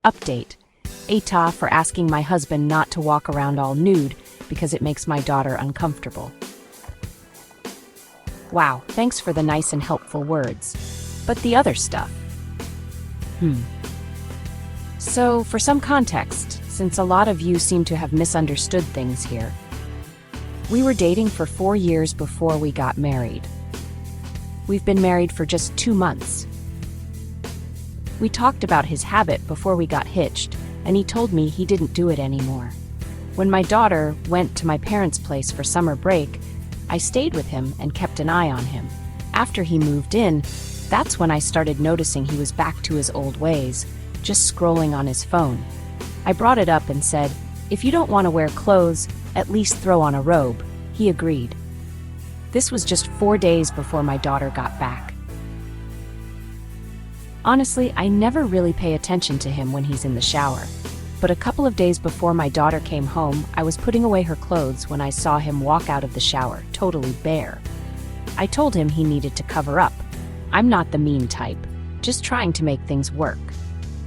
Update. ATA for asking my husband not to walk around all nude because it makes my daughter uncomfortable. Wow, thanks for the nice and helpful words. But the other stuff? So, for some context, since a lot of you seem to have misunderstood things here, we were dating for 4 years before we got married. We've been married for just 2 months. We talked about his habit before we got hitched, and he told me he didn't do it anymore. When my daughter went to my parents' place for summer break, I stayed with him and kept an eye on him. After he moved in, that's when I started noticing he was back to his old ways, just scrolling on his phone. I brought it up and said, "If you don't want to wear clothes, at least throw on a robe." He agreed. This was just 4 days before my daughter got back. Honestly, I never really pay attention to him when he's in the shower. But a couple of days before my daughter came home, I was putting away her clothes when I saw him walk out of the shower, totally bare. I told him he needed to cover up. I'm not the mean type, just trying to make things work.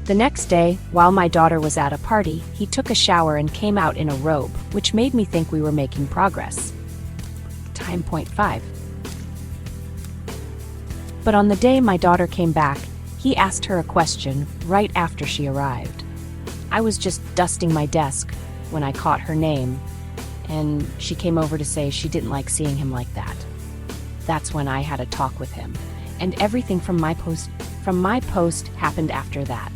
The next day, while my daughter was at a party, he took a shower and came out in a robe, which made me think we were making progress. Time point 5. But on the day my daughter came back, he asked her a question right after she arrived. I was just dusting my desk when I caught her name, and she came over to say she didn't like seeing him like that. That's when I had a talk with him, and everything from my post happened after that.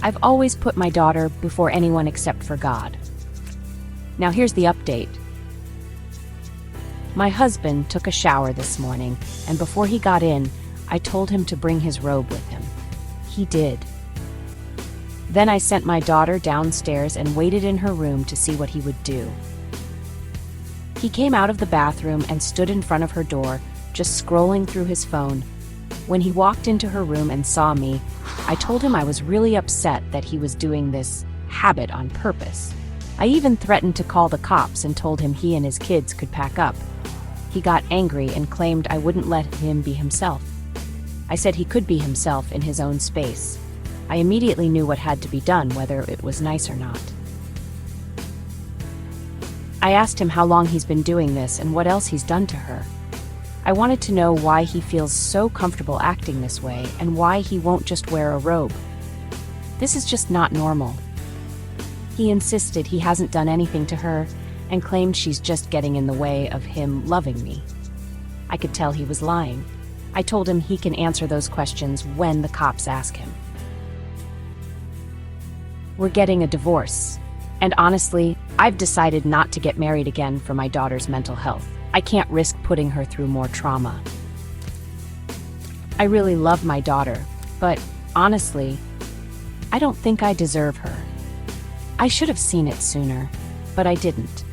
I've always put my daughter before anyone except for God. Now here's the update. My husband took a shower this morning, and before he got in, I told him to bring his robe with him. He did. Then I sent my daughter downstairs and waited in her room to see what he would do. He came out of the bathroom and stood in front of her door, just scrolling through his phone. When he walked into her room and saw me, I told him I was really upset that he was doing this habit on purpose. I even threatened to call the cops and told him he and his kids could pack up. He got angry and claimed I wouldn't let him be himself. I said he could be himself in his own space. I immediately knew what had to be done, whether it was nice or not. I asked him how long he's been doing this and what else he's done to her. I wanted to know why he feels so comfortable acting this way and why he won't just wear a robe. This is just not normal. He insisted he hasn't done anything to her and claimed she's just getting in the way of him loving me. I could tell he was lying. I told him he can answer those questions when the cops ask him. We're getting a divorce. And honestly, I've decided not to get married again for my daughter's mental health. I can't risk putting her through more trauma. I really love my daughter, but honestly, I don't think I deserve her. I should have seen it sooner, but I didn't.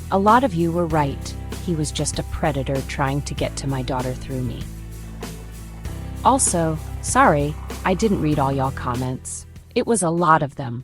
A lot of you were right. He was just a predator trying to get to my daughter through me. Also, sorry, I didn't read all y'all comments. It was a lot of them.